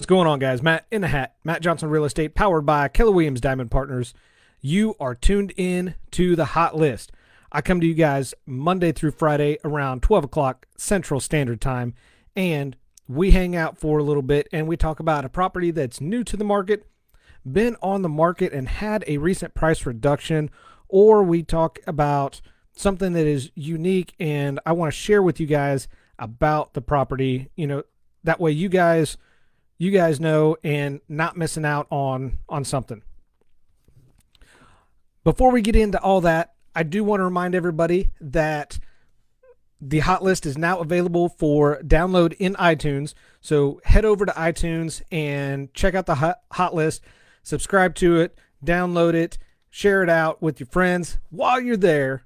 going on, guys? Matt in the hat. Matt Johnson Real Estate, powered by Keller Williams Diamond Partners. You are tuned in to the Hot List. I come to you guys Monday through Friday around 12 o'clock Central Standard Time, and we hang out for a little bit, and we talk about a property that's new to the market, been on the market and had a recent price reduction, or we talk about something that is unique, and I want to share with you guys about the property. That way you guys know and not missing out on something. Before we get into all that, I do want to remind everybody that the Hot List is now available for download in iTunes. So head over to iTunes and check out the Hot List, subscribe to it, download it, share it out with your friends. While you're there,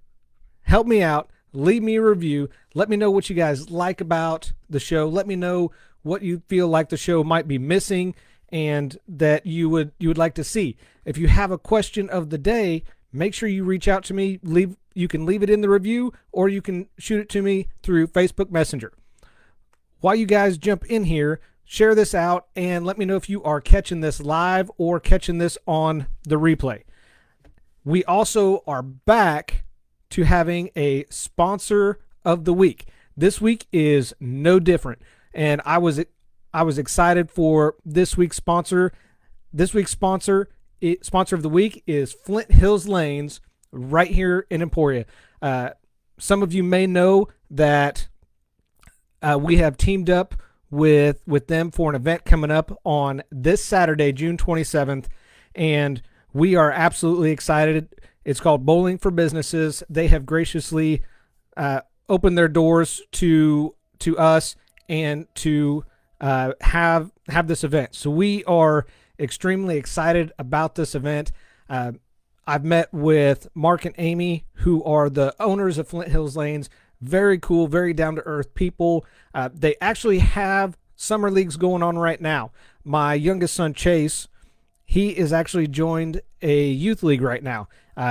help me out, leave me a review. Let me know what you guys like about the show. Let me know what you feel like the show might be missing and that you would like to see. If you have a question of the day, make sure you reach out to me. You can leave it in the review, or you can shoot it to me through Facebook Messenger. While you guys jump in here, share this out and let me know if you are catching this live or catching this on the replay. We also are back to having a sponsor of the week. This week is no different, and I was excited for this week's sponsor. This week's sponsor of the week is Flint Hills Lanes right here in Emporia. Some of you may know that we have teamed up with them for an event coming up on this Saturday, June 27th, and we are absolutely excited. It's called Bowling for Businesses. They have graciously opened their doors to us and to have this event. So we are extremely excited about this event. I've met with Mark and Amy, who are the owners of Flint Hills Lanes. Very cool, very down-to-earth people. They actually have summer leagues going on right now. My youngest son, Chase, he is actually joined a youth league right now.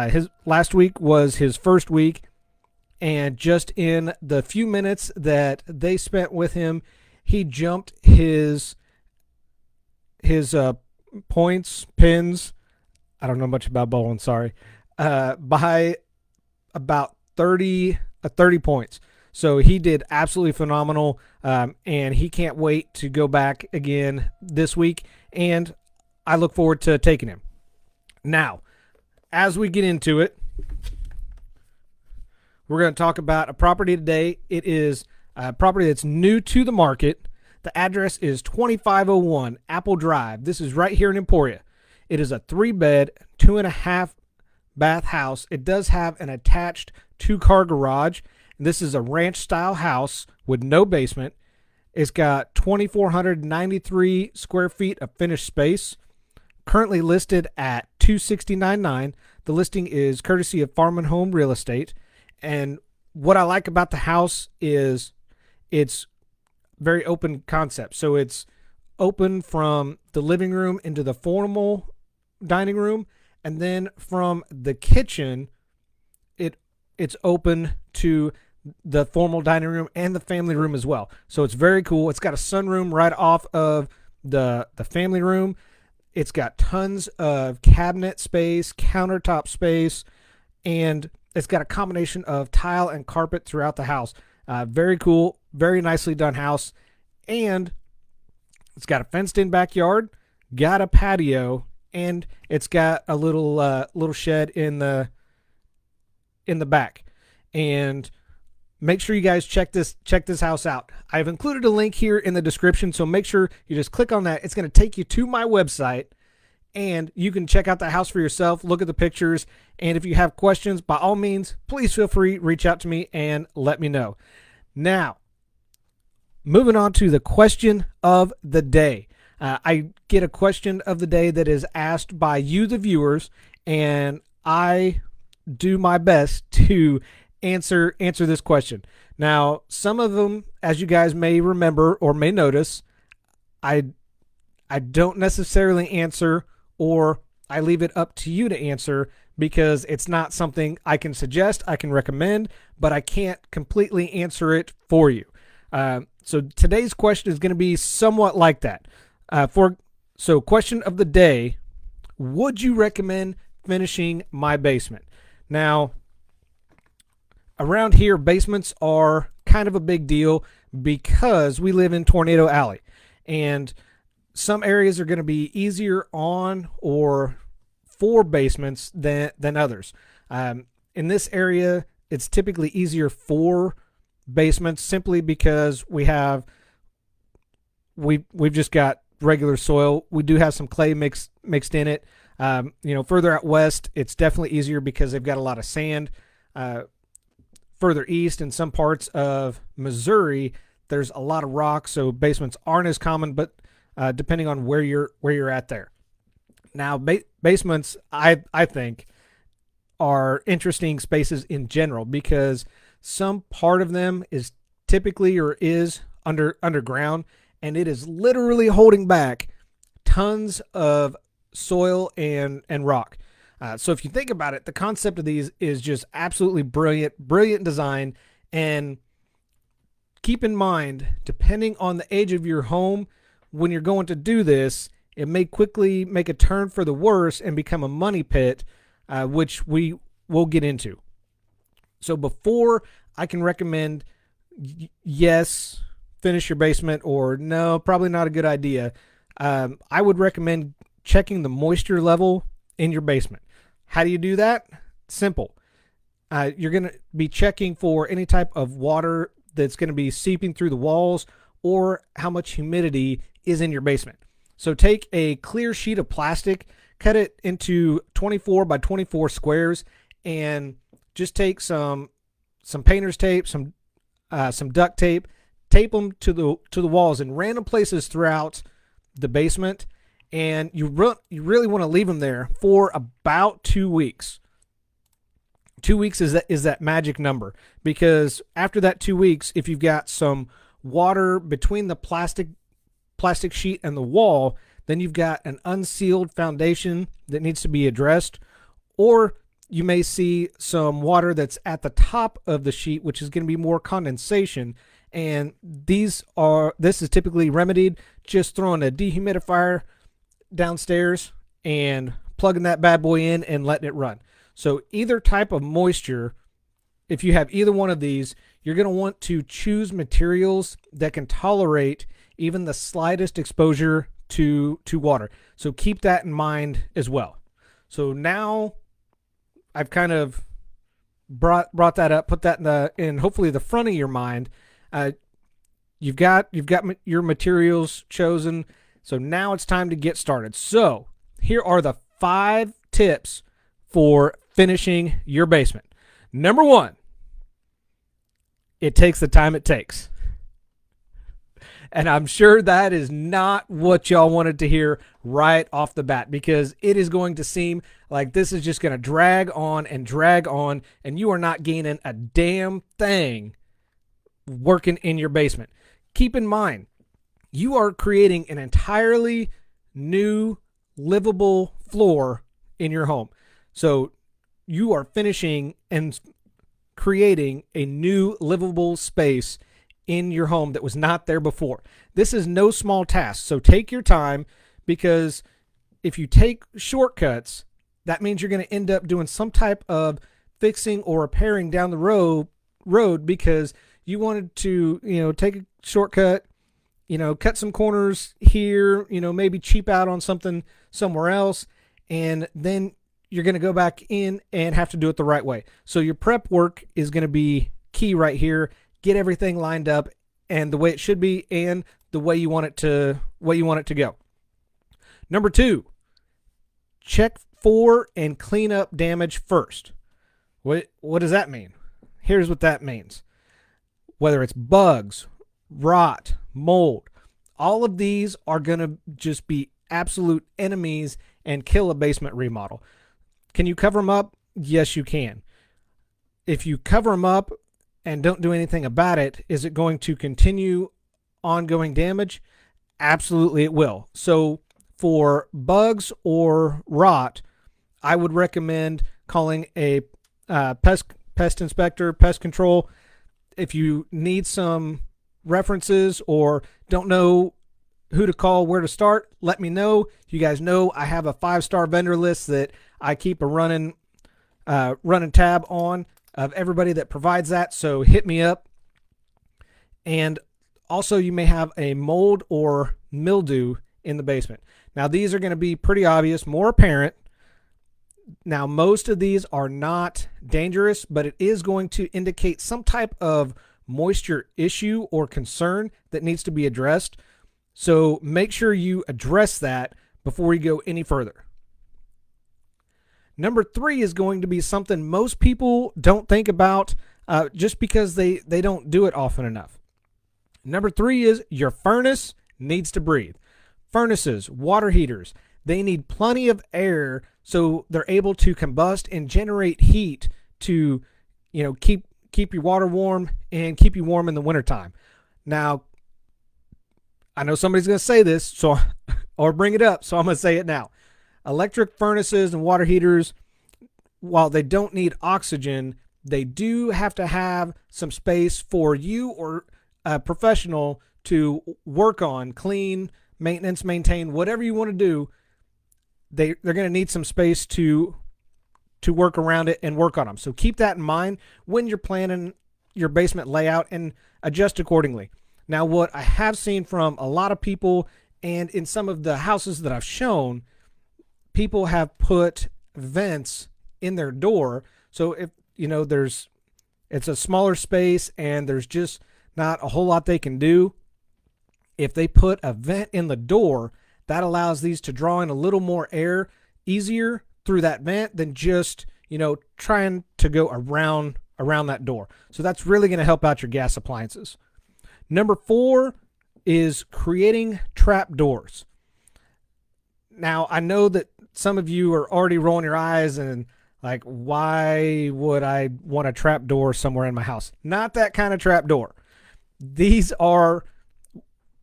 His last week was his first week, and just in the few minutes that they spent with him, he jumped his points, pins, I don't know much about bowling, sorry, by about 30 points. So he did absolutely phenomenal, and he can't wait to go back again this week, and I look forward to taking him. Now, as we get into it, we're going to talk about a property today. It is a property that's new to the market. The address is 2501 Apple Drive. This is right here in Emporia. It is a 3-bed, 2.5 bath house. It does have an attached 2-car garage. This is a ranch-style house with no basement. It's got 2,493 square feet of finished space. Currently listed at $269,900. The listing is courtesy of Farm and Home Real Estate. And what I like about the house is it's very open concept. So it's open from the living room into the formal dining room, and then from the kitchen, it's open to the formal dining room and the family room as well. So it's very cool. It's got a sunroom right off of the family room. It's got tons of cabinet space, countertop space, and it's got a combination of tile and carpet throughout the house. Very cool, very nicely done house. And it's got a fenced-in backyard, got a patio, and it's got a little shed in the back. And make sure you guys check this house out. I've included a link here in the description, so make sure you just click on that. It's going to take you to my website, and you can check out the house for yourself, look at the pictures, and if you have questions, by all means, please feel free, reach out to me and let me know. Now, moving on to the question of the day. I get a question of the day that is asked by you, the viewers, and I do my best to answer this question. Now, some of them, as you guys may remember or may notice, I don't necessarily answer, or I leave it up to you to answer, because it's not something I can suggest, I can recommend, but I can't completely answer it for you. So today's question is going to be somewhat like that. So question of the day: would you recommend finishing my basement? Now, around here, basements are kind of a big deal because we live in Tornado Alley, and some areas are going to be easier on or for basements than others. In this area, it's typically easier for basements simply because we've just got regular soil. We do have some clay mixed in it. Further out west, it's definitely easier because they've got a lot of sand. Further east, in some parts of Missouri, there's a lot of rock, so basements aren't as common. But depending on where you're at there. Now, basements, I think, are interesting spaces in general because some part of them is typically or is underground, and it is literally holding back tons of soil and rock. So if you think about it, the concept of these is just absolutely brilliant design. And keep in mind, depending on the age of your home, when you're going to do this, it may quickly make a turn for the worse and become a money pit, which we will get into. So before I can recommend yes, finish your basement, or no, probably not a good idea, I would recommend checking the moisture level in your basement. How do you do that? Simple. You're going to be checking for any type of water that's going to be seeping through the walls or how much humidity is in your basement. So take a clear sheet of plastic, cut it into 24 by 24 squares, and just take some painter's tape, some duct tape, tape them to the walls in random places throughout the basement, and you really want to leave them there for about 2 weeks. 2 weeks is that magic number, because after that 2 weeks, if you've got some water between the plastic sheet and the wall, then you've got an unsealed foundation that needs to be addressed. Or you may see some water that's at the top of the sheet, which is going to be more condensation, and this is typically remedied just throwing a dehumidifier downstairs and plugging that bad boy in and letting it run. So either type of moisture, if you have either one of these, you're going to want to choose materials that can tolerate even the slightest exposure to water. So keep that in mind as well. So now I've kind of brought that up, put that in hopefully the front of your mind. You've got your materials chosen. So now it's time to get started. So here are the 5 tips for finishing your basement. Number 1, it takes the time it takes. And I'm sure that is not what y'all wanted to hear right off the bat, because it is going to seem like this is just going to drag on, and you are not gaining a damn thing working in your basement. Keep in mind, you are creating an entirely new livable floor in your home. So you are finishing and creating a new livable space in your home that was not there before. This is no small task. So take your time, because if you take shortcuts, that means you're going to end up doing some type of fixing or repairing down the road because you wanted to, take a shortcut, cut some corners here, maybe cheap out on something somewhere else, and then you're going to go back in and have to do it the right way. So your prep work is going to be key right here. Get everything lined up and the way it should be and the way you want it to go. Number 2, check for and clean up damage first. What does that mean? Here's what that means. Whether it's bugs, rot, mold, all of these are going to just be absolute enemies and kill a basement remodel. Can you cover them up? Yes, you can. If you cover them up and don't do anything about it, is it going to continue ongoing damage? Absolutely it will. So for bugs or rot, I would recommend calling a pest inspector, pest control. If you need some references or don't know who to call, where to start, let me know. You guys know I have a 5-star vendor list that I keep a running tab on of everybody that provides that. So hit me up. And also, you may have a mold or mildew in the basement. Now, these are going to be pretty obvious, more apparent. Now, most of these are not dangerous, but it is going to indicate some type of moisture issue or concern that needs to be addressed. So make sure you address that before you go any further. Number 3 is going to be something most people don't think about just because they don't do it often enough. Number 3 is your furnace needs to breathe. Furnaces, water heaters, they need plenty of air so they're able to combust and generate heat to, keep your water warm and keep you warm in the wintertime. Now, I know somebody's going to say this, or bring it up, so I'm going to say it now. Electric furnaces and water heaters, while they don't need oxygen, they do have to have some space for you or a professional to work on, clean, maintenance, maintain, whatever you want to do. They're going to need some space to work around it and work on them. So keep that in mind when you're planning your basement layout and adjust accordingly. Now, what I have seen from a lot of people and in some of the houses that I've shown, people have put vents in their door. So if, it's a smaller space and there's just not a whole lot they can do, if they put a vent in the door, that allows these to draw in a little more air easier through that vent than just, trying to go around that door. So that's really going to help out your gas appliances. Number 4 is creating trap doors. Now, I know that some of you are already rolling your eyes and like, why would I want a trap door somewhere in my house? Not that kind of trap door. These are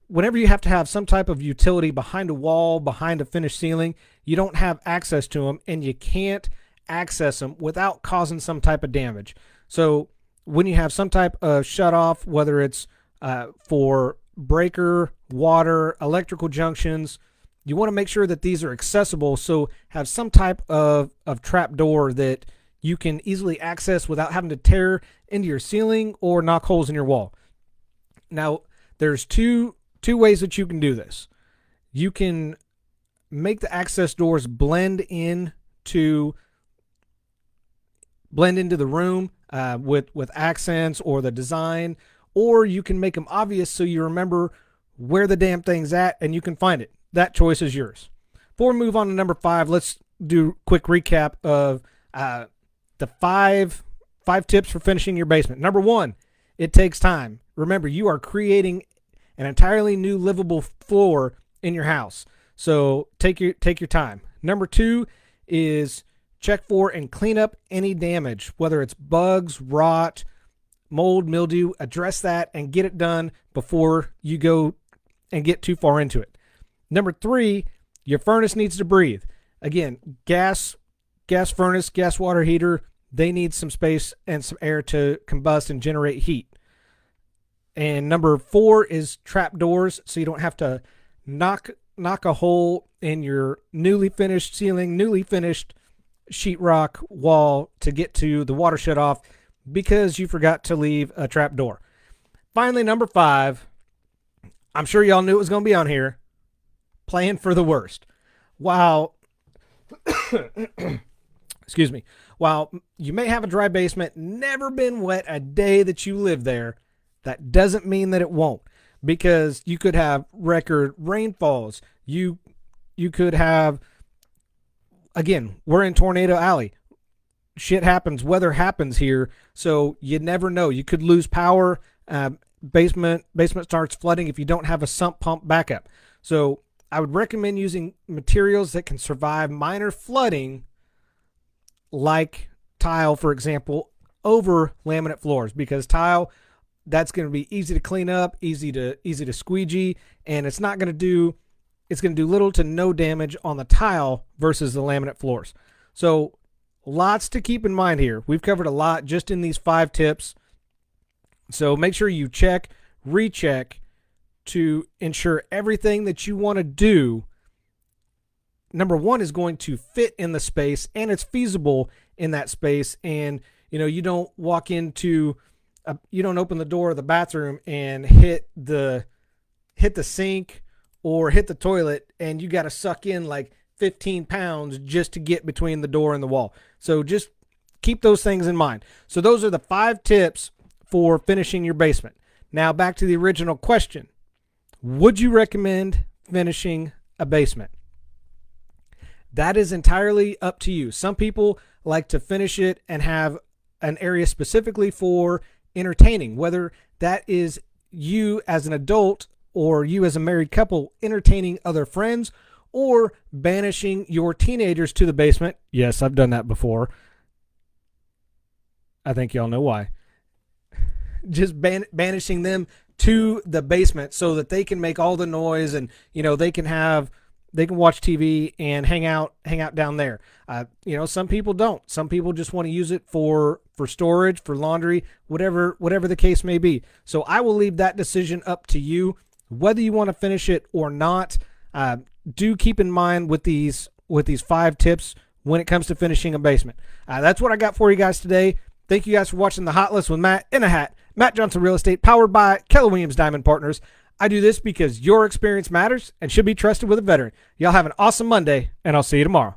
whenever you have to have some type of utility behind a wall, behind a finished ceiling, you don't have access to them and you can't access them without causing some type of damage. So when you have some type of shut off, whether it's for breaker, water, electrical junctions, you want to make sure that these are accessible. So have some type of trap door that you can easily access without having to tear into your ceiling or knock holes in your wall. Now, there's two ways that you can do this. You can make the access doors blend into the room with accents or the design, or you can make them obvious so you remember where the damn thing's at and you can find it. That choice is yours. Before we move on to number 5, let's do a quick recap of the five tips for finishing your basement. Number 1, it takes time. Remember, you are creating an entirely new livable floor in your house. So take your time. Number 2 is check for and clean up any damage, whether it's bugs, rot, mold, mildew. Address that and get it done before you go and get too far into it. Number 3, your furnace needs to breathe. Again, gas furnace, gas water heater, they need some space and some air to combust and generate heat. And number 4 is trap doors, so you don't have to knock a hole in your newly finished ceiling, newly finished sheetrock wall to get to the water shut off because you forgot to leave a trap door. Finally, number 5, I'm sure y'all knew it was going to be on here. Plan for the worst. While excuse me, while you may have a dry basement, never been wet a day that you live there, that doesn't mean that it won't, because you could have record rainfalls. You could have, again, we're in Tornado Alley. Shit happens. Weather happens here. So you never know. You could lose power. Basement starts flooding if you don't have a sump pump backup. So I would recommend using materials that can survive minor flooding, like tile, for example, over laminate floors, because tile, that's going to be easy to clean up, easy to squeegee, and it's going to do little to no damage on the tile versus the laminate floors. So lots to keep in mind here. We've covered a lot just in these 5 tips. So make sure you check, recheck to ensure everything that you want to do, number one, is going to fit in the space and it's feasible in that space. And, you don't walk into, you don't open the door of the bathroom and hit the sink or hit the toilet and you got to suck in like 15 pounds just to get between the door and the wall. So just keep those things in mind. So those are the 5 tips for finishing your basement. Now back to the original question. Would you recommend finishing a basement? That is entirely up to you. Some people like to finish it and have an area specifically for entertaining, whether that is you as an adult or you as a married couple entertaining other friends or banishing your teenagers to the basement. Yes, I've done that before. I think y'all know why. Just banishing them to the basement so that they can make all the noise and, they can watch TV and hang out down there. Some people don't. Some people just want to use it for storage, for laundry, whatever the case may be. So I will leave that decision up to you, whether you want to finish it or not. Do keep in mind with these 5 tips when it comes to finishing a basement. That's what I got for you guys today. Thank you guys for watching the Hot List with Matt in a Hat. Matt Johnson Real Estate, powered by Keller Williams Diamond Partners. I do this because your experience matters and should be trusted with a veteran. Y'all have an awesome Monday, and I'll see you tomorrow.